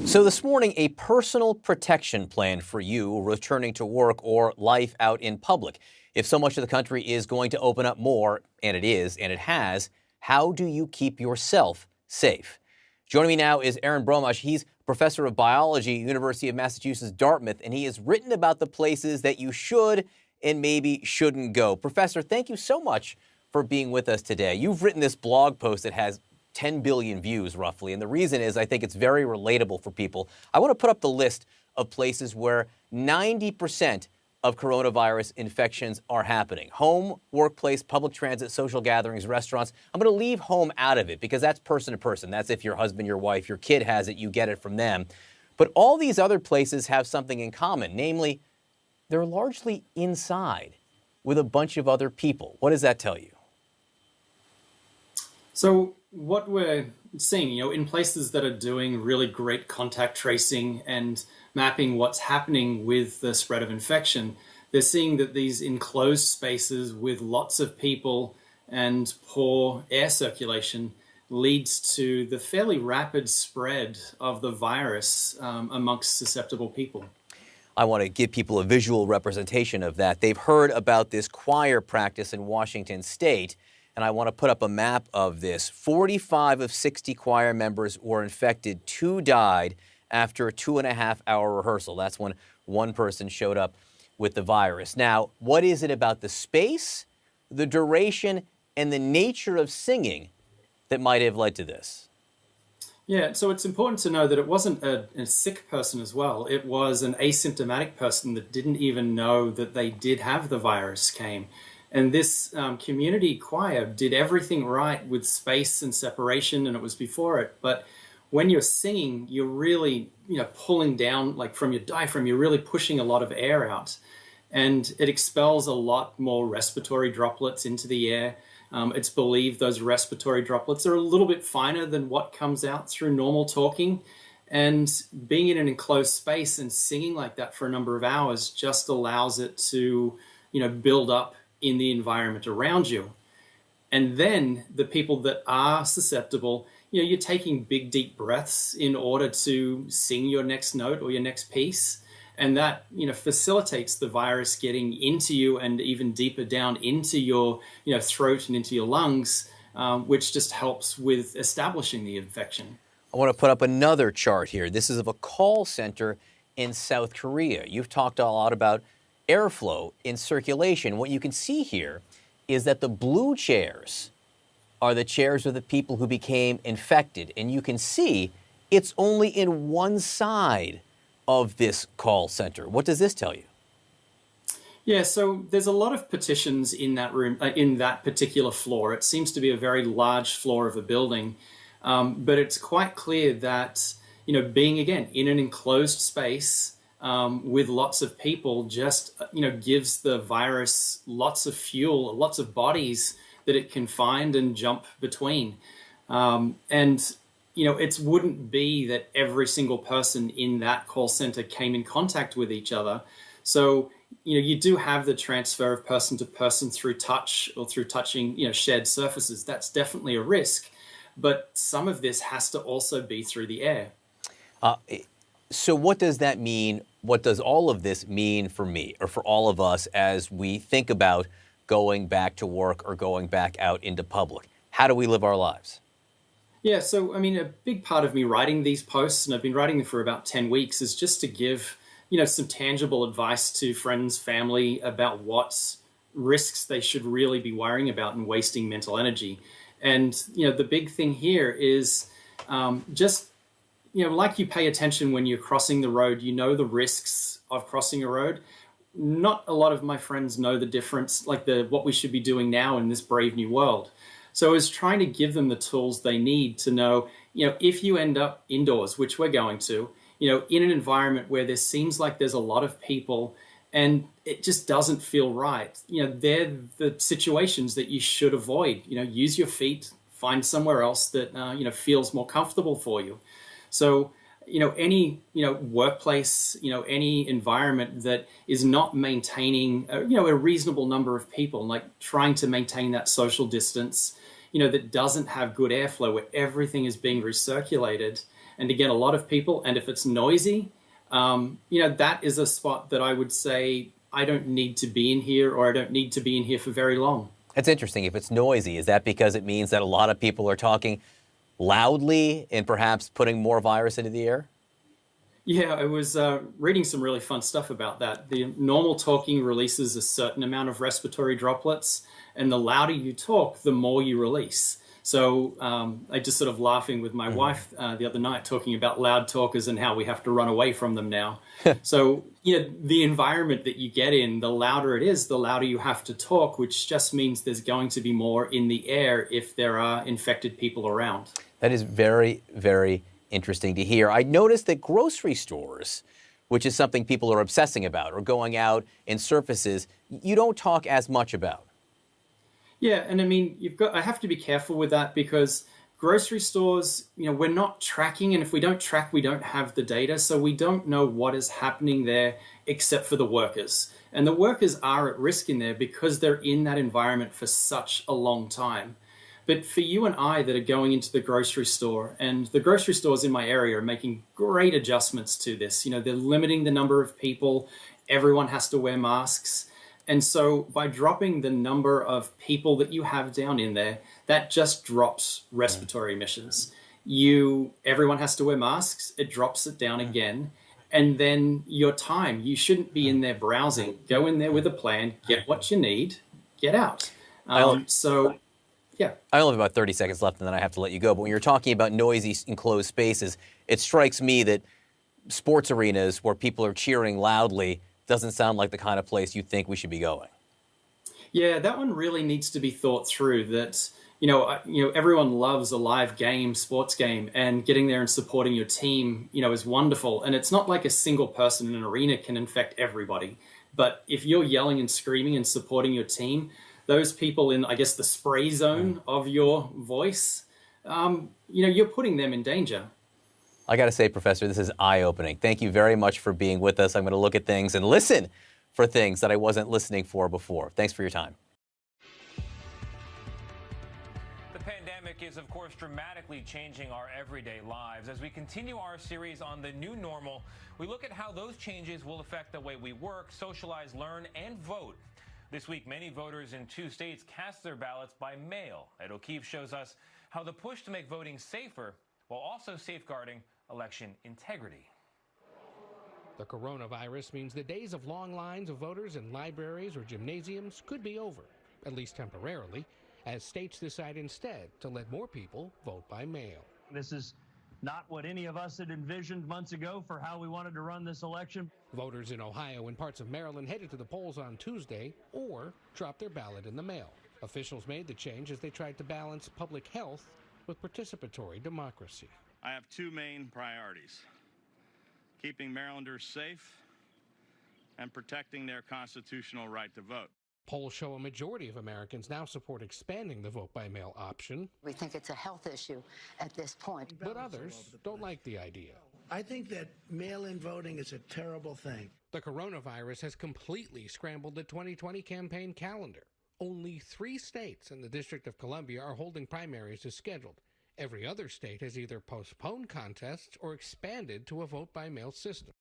So this morning, a personal protection plan for you returning to work or life out in public. If so much of the country is going to open up more, and it is, and it has, how do you keep yourself safe? Joining me now is Erin Bromage. He's professor of biology, University of Massachusetts, Dartmouth, and he has written about the places that you should and maybe shouldn't go. Professor, thank you so much for being with us today. You've written this blog post that has 10 billion views roughly. And the reason is I think it's very relatable for people. I want to put up the list of places where 90% of coronavirus infections are happening. Home, workplace, public transit, social gatherings, restaurants. I'm going to leave home out of it because that's person to person. That's if your husband, your wife, your kid has it, you get it from them. But all these other places have something in common, namely, they're largely inside with a bunch of other people. What does that tell you? So what we're seeing, in places that are doing really great contact tracing and mapping what's happening with the spread of infection, they're seeing that these enclosed spaces with lots of people and poor air circulation leads to the fairly rapid spread of the virus amongst susceptible people. I want to give people a visual representation of that. They've heard about this choir practice in Washington State, and I want to put up a map of this. 45 of 60 choir members were infected. 2 died after a 2.5-hour rehearsal. That's when one person showed up with the virus. Now, what is it about the space, the duration, and the nature of singing that might have led to this? Yeah, so it's important to know that it wasn't a sick person as well. It was an asymptomatic person that didn't even know that they did have the virus came. And this community choir did everything right with space and separation, and it was before it. But when you're singing, you're really, pulling down, like from your diaphragm, you're really pushing a lot of air out. And it expels a lot more respiratory droplets into the air. It's believed those respiratory droplets are a little bit finer than what comes out through normal talking. And being in an enclosed space and singing like that for a number of hours just allows it to, build up in the environment around you. And then the people that are susceptible, you're taking big, deep breaths in order to sing your next note or your next piece. And that, facilitates the virus getting into you and even deeper down into your, throat and into your lungs, which just helps with establishing the infection. I want to put up another chart here. This is of a call center in South Korea. You've talked a lot about airflow in circulation. What you can see here is that the blue chairs are the chairs of the people who became infected. And you can see it's only in one side of this call center. What does this tell you? Yeah, so there's a lot of petitions in that room, in that particular floor. It seems to be a very large floor of a building, but it's quite clear that, being, again, in an enclosed space with lots of people just, gives the virus lots of fuel, lots of bodies that it can find and jump between. It wouldn't be that every single person in that call center came in contact with each other. So, you do have the transfer of person to person through touch or through touching, shared surfaces. That's definitely a risk. But some of this has to also be through the air. So what does that mean? What does all of this mean for me or for all of us as we think about going back to work or going back out into public? How do we live our lives? Yeah, so, a big part of me writing these posts, and I've been writing them for about 10 weeks, is just to give, some tangible advice to friends, family about what risks they should really be worrying about and wasting mental energy. And, the big thing here is just, like you pay attention when you're crossing the road, the risks of crossing a road. Not a lot of my friends know the difference, like what we should be doing now in this brave new world. So I was trying to give them the tools they need to know, if you end up indoors, which we're going to, in an environment where there seems like there's a lot of people and it just doesn't feel right, they're the situations that you should avoid. Use your feet, find somewhere else that, feels more comfortable for you. So, any, workplace, any environment that is not maintaining, a reasonable number of people, like trying to maintain that social distance, that doesn't have good airflow, where everything is being recirculated, and to get a lot of people. And if it's noisy, that is a spot that I would say I don't need to be in here, or I don't need to be in here for very long. That's interesting. If it's noisy, is that because it means that a lot of people are talking loudly and perhaps putting more virus into the air? Yeah, I was reading some really fun stuff about that. The normal talking releases a certain amount of respiratory droplets, and the louder you talk, the more you release. So I just sort of laughing with my wife the other night, talking about loud talkers and how we have to run away from them now. So the environment that you get in, the louder it is, the louder you have to talk, which just means there's going to be more in the air if there are infected people around. That is very, very interesting to hear. I noticed that grocery stores, which is something people are obsessing about, or going out in surfaces, you don't talk as much about. Yeah, and I mean, I have to be careful with that, because grocery stores, we're not tracking, and if we don't track, we don't have the data, so we don't know what is happening there except for the workers. And the workers are at risk in there because they're in that environment for such a long time. But for you and I that are going into the grocery store, and the grocery stores in my area are making great adjustments to this. They're limiting the number of people. Everyone has to wear masks. And so by dropping the number of people that you have down in there, that just drops respiratory emissions. Everyone has to wear masks. It drops it down again. And then your time, you shouldn't be in there browsing. Go in there with a plan, get what you need, get out. Yeah. I only have about 30 seconds left, and then I have to let you go. But when you're talking about noisy, enclosed spaces, it strikes me that sports arenas where people are cheering loudly doesn't sound like the kind of place you think we should be going. Yeah, that one really needs to be thought through. That everyone loves a live game, sports game, and getting there and supporting your team, is wonderful. And it's not like a single person in an arena can infect everybody. But if you're yelling and screaming and supporting your team, those people in, I guess, the spray zone of your voice, you're putting them in danger. I got to say, Professor, this is eye-opening. Thank you very much for being with us. I'm going to look at things and listen for things that I wasn't listening for before. Thanks for your time. The pandemic is, of course, dramatically changing our everyday lives. As we continue our series on the new normal, we look at how those changes will affect the way we work, socialize, learn, and vote. This week, many voters in 2 states cast their ballots by mail. Ed O'Keefe shows us how the push to make voting safer while also safeguarding election integrity. The coronavirus means the days of long lines of voters in libraries or gymnasiums could be over, at least temporarily, as states decide instead to let more people vote by mail. This is not what any of us had envisioned months ago for how we wanted to run this election. Voters in Ohio and parts of Maryland headed to the polls on Tuesday or dropped their ballot in the mail. Officials made the change as they tried to balance public health with participatory democracy. I have 2 main priorities: keeping Marylanders safe and protecting their constitutional right to vote. Polls show a majority of Americans now support expanding the vote-by-mail option. We think it's a health issue at this point. But others don't like the idea. I think that mail-in voting is a terrible thing. The coronavirus has completely scrambled the 2020 campaign calendar. Only 3 states and the District of Columbia are holding primaries as scheduled. Every other state has either postponed contests or expanded to a vote-by-mail system.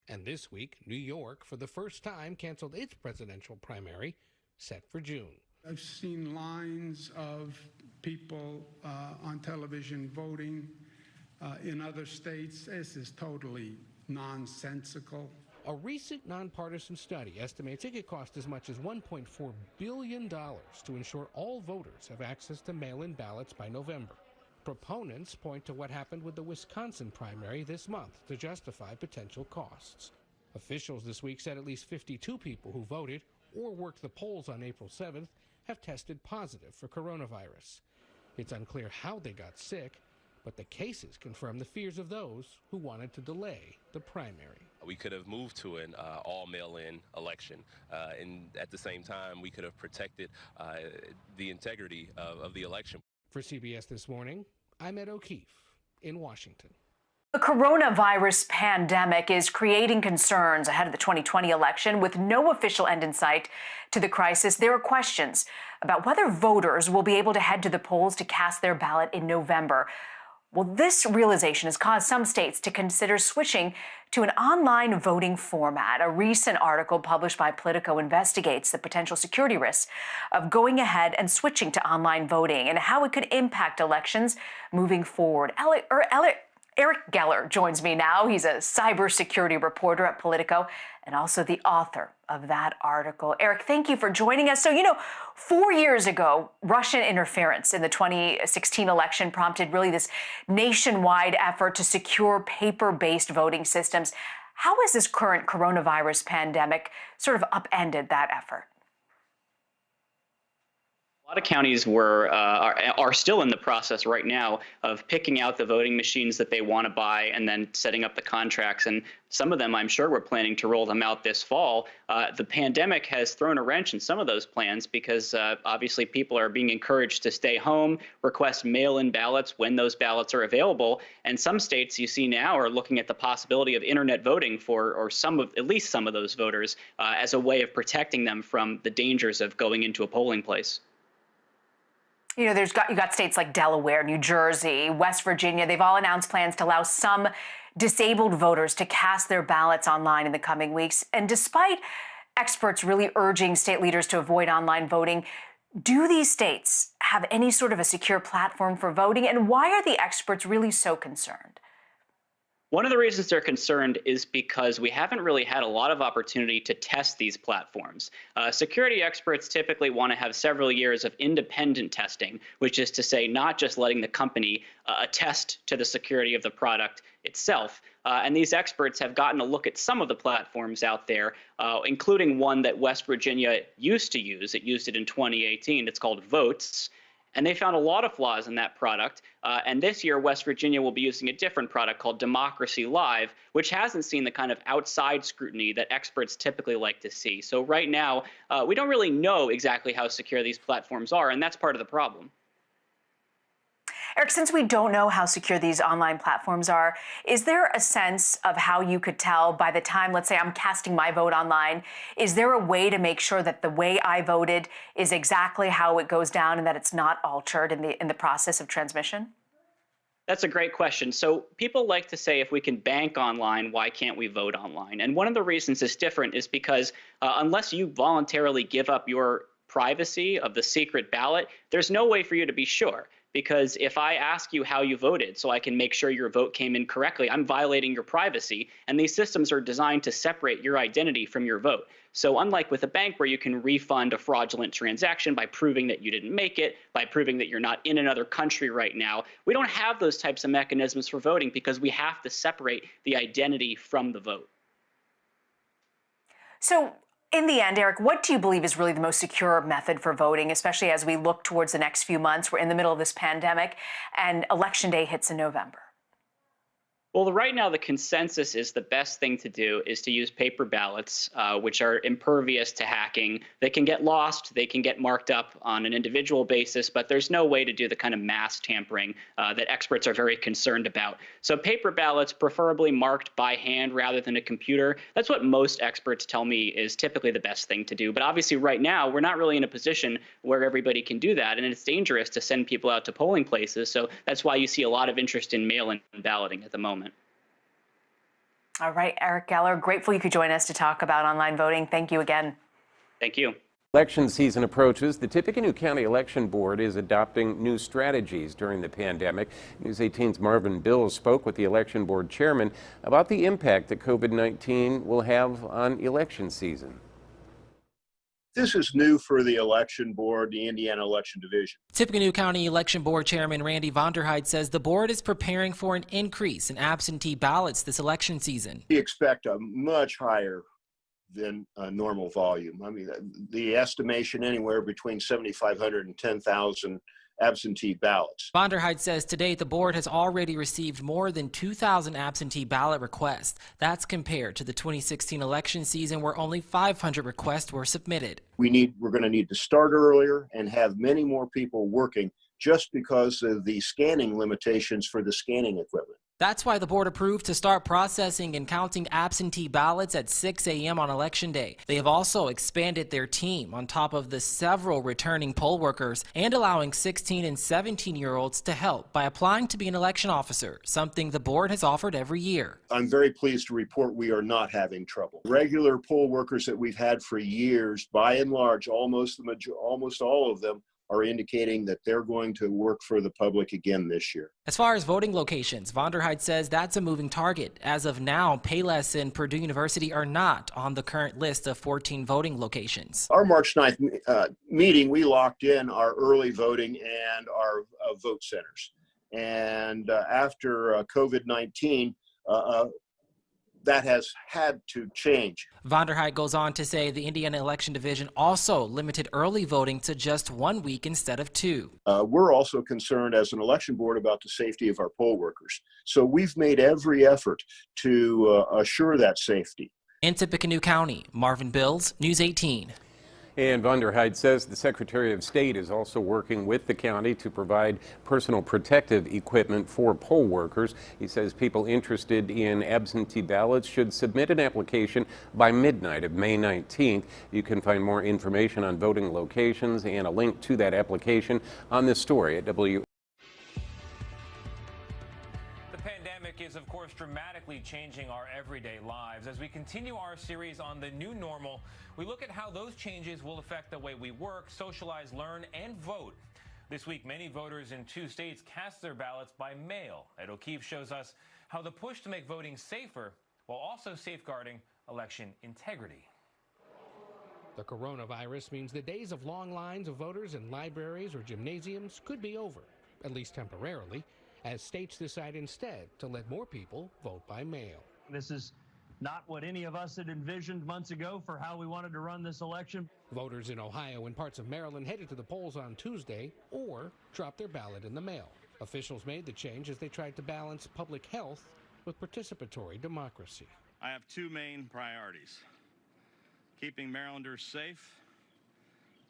And this week, New York, for the first time, canceled its presidential primary, set for June. I've seen lines of people on television voting in other states. This is totally nonsensical. A recent nonpartisan study estimates it could cost as much as $1.4 billion to ensure all voters have access to mail-in ballots by November. Proponents point to what happened with the Wisconsin primary this month to justify potential costs. Officials this week said at least 52 people who voted or worked the polls on April 7th have tested positive for coronavirus. It's unclear how they got sick, but the cases confirm the fears of those who wanted to delay the primary. We could have moved to an all mail-in election, and at the same time, we could have protected the integrity of the election. For CBS This Morning, I'm Ed O'Keefe in Washington. The coronavirus pandemic is creating concerns ahead of the 2020 election. With no official end in sight to the crisis, there are questions about whether voters will be able to head to the polls to cast their ballot in November. Well, this realization has caused some states to consider switching to an online voting format. A recent article published by Politico investigates the potential security risks of going ahead and switching to online voting and how it could impact elections moving forward. Eric Geller joins me now. He's a cybersecurity reporter at Politico and also the author of that article. Eric, thank you for joining us. So, 4 years ago, Russian interference in the 2016 election prompted really this nationwide effort to secure paper-based voting systems. How has this current coronavirus pandemic sort of upended that effort? A lot of counties are still in the process right now of picking out the voting machines that they want to buy and then setting up the contracts. And some of them, I'm sure, we're planning to roll them out this fall. The pandemic has thrown a wrench in some of those plans because obviously people are being encouraged to stay home, request mail-in ballots when those ballots are available. And some states you see now are looking at the possibility of internet voting for at least some of those voters as a way of protecting them from the dangers of going into a polling place. You got states like Delaware, New Jersey, West Virginia. They've all announced plans to allow some disabled voters to cast their ballots online in the coming weeks. And despite experts really urging state leaders to avoid online voting, do these states have any sort of a secure platform for voting? And why are the experts really so concerned? One of the reasons they're concerned is because we haven't really had a lot of opportunity to test these platforms. Security experts typically want to have several years of independent testing, which is to say not just letting the company attest to the security of the product itself. And these experts have gotten a look at some of the platforms out there, including one that West Virginia used to use. It used it in 2018. It's called Votes. And they found a lot of flaws in that product. And this year, West Virginia will be using a different product called Democracy Live, which hasn't seen the kind of outside scrutiny that experts typically like to see. So right now, we don't really know exactly how secure these platforms are, and that's part of the problem. Eric, since we don't know how secure these online platforms are, is there a sense of how you could tell by the time, let's say I'm casting my vote online, is there a way to make sure that the way I voted is exactly how it goes down and that it's not altered in the process of transmission? That's a great question. So people like to say, if we can bank online, why can't we vote online? And one of the reasons it's different is because unless you voluntarily give up your privacy of the secret ballot, there's no way for you to be sure. Because if I ask you how you voted so I can make sure your vote came in correctly, I'm violating your privacy. And these systems are designed to separate your identity from your vote. So unlike with a bank where you can refund a fraudulent transaction by proving that you didn't make it, by proving that you're not in another country right now, we don't have those types of mechanisms for voting because we have to separate the identity from the vote. So in the end, Eric, what do you believe is really the most secure method for voting, especially as we look towards the next few months? We're in the middle of this pandemic and Election Day hits in November. Well, right now, the consensus is the best thing to do is to use paper ballots, which are impervious to hacking. They can get lost. They can get marked up on an individual basis, but there's no way to do the kind of mass tampering that experts are very concerned about. So paper ballots, preferably marked by hand rather than a computer, that's what most experts tell me is typically the best thing to do. But obviously right now, we're not really in a position where everybody can do that, and it's dangerous to send people out to polling places. So that's why you see a lot of interest in mail-in balloting at the moment. All right, Eric Geller, grateful you could join us to talk about online voting. Thank you again. Thank you. Election season approaches. The Tippecanoe County Election Board is adopting new strategies during the pandemic. News 18's Marvin Bills spoke with the Election Board chairman about the impact that COVID-19 will have on election season. This is new for the election board, the Indiana Election Division. Tippecanoe County Election Board Chairman Randy Vonderheide says the board is preparing for an increase in absentee ballots this election season. We expect a much higher than a normal volume. I mean, the estimation anywhere between 7,500 and 10,000 absentee ballots. Vonderheide says to date the board has already received more than 2,000 absentee ballot requests. That's compared to the 2016 election season where only 500 requests were submitted. We're going to need to start earlier and have many more people working just because of the scanning limitations for the scanning equipment. That's why the board approved to start processing and counting absentee ballots at 6 a.m. on Election Day. They have also expanded their team on top of the several returning poll workers and allowing 16 and 17-year-olds to help by applying to be an election officer, something the board has offered every year. I'm very pleased to report we are not having trouble. Regular poll workers that we've had for years, by and large, almost all of them are indicating that they're going to work for the public again this year. As far as voting locations, Vonderheid says that's a moving target. As of now, Payless and Purdue University are not on the current list of 14 voting locations. Our March 9th meeting, we locked in our early voting and our vote centers. And after COVID-19, that has had to change. Vonderheid goes on to say the Indiana Election Division also limited early voting to just 1 week instead of 2. We're also concerned as an election board about the safety of our poll workers. So we've made every effort to assure that safety. In Tippecanoe County, Marvin Bills, News 18. And Vonderheid says the Secretary of State is also working with the county to provide personal protective equipment for poll workers. He says people interested in absentee ballots should submit an application by midnight of May 19th. You can find more information on voting locations and a link to that application on this story at Is of course dramatically changing our everyday lives. As we continue our series on the new normal, we look at how those changes will affect the way we work, socialize, learn, and vote. This week, many voters in 2 states cast their ballots by mail. Ed O'Keefe shows us how the push to make voting safer while also safeguarding election integrity. The coronavirus means the days of long lines of voters in libraries or gymnasiums could be over, at least temporarily, as states decide instead to let more people vote by mail. This is not what any of us had envisioned months ago for how we wanted to run this election. Voters in Ohio and parts of Maryland headed to the polls on Tuesday or dropped their ballot in the mail. Officials made the change as they tried to balance public health with participatory democracy. I have 2 main priorities: keeping Marylanders safe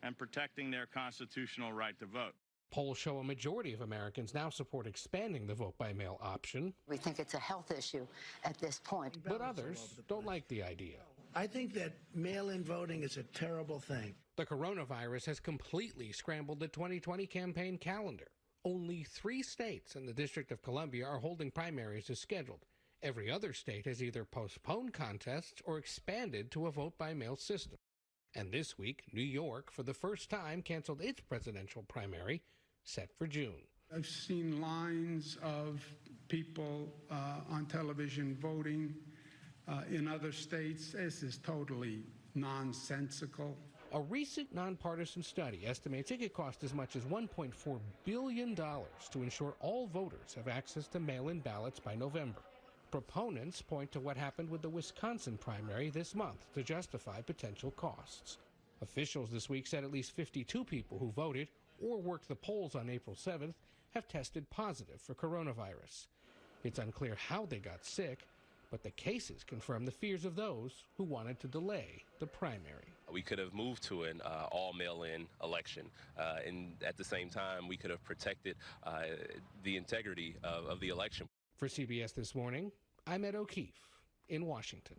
and protecting their constitutional right to vote. Polls show a majority of Americans now support expanding the vote-by-mail option. We think it's a health issue at this point. But others don't like the idea. I think that mail-in voting is a terrible thing. The coronavirus has completely scrambled the 2020 campaign calendar. Only 3 states and the District of Columbia are holding primaries as scheduled. Every other state has either postponed contests or expanded to a vote-by-mail system. And this week, New York, for the first time, canceled its presidential primary, set for June. I've seen lines of people on television voting in other states. This is totally nonsensical. A recent nonpartisan study estimates it could cost as much as $1.4 billion to ensure all voters have access to mail-in ballots by November. Proponents point to what happened with the Wisconsin primary this month to justify potential costs. Officials this week said at least 52 people who voted or worked the polls on April 7th have tested positive for coronavirus. It's unclear how they got sick, but the cases confirm the fears of those who wanted to delay the primary. We could have moved to an all mail-in election, and at the same time, we could have protected the integrity of the election. For CBS This Morning, I'm Ed O'Keefe in Washington.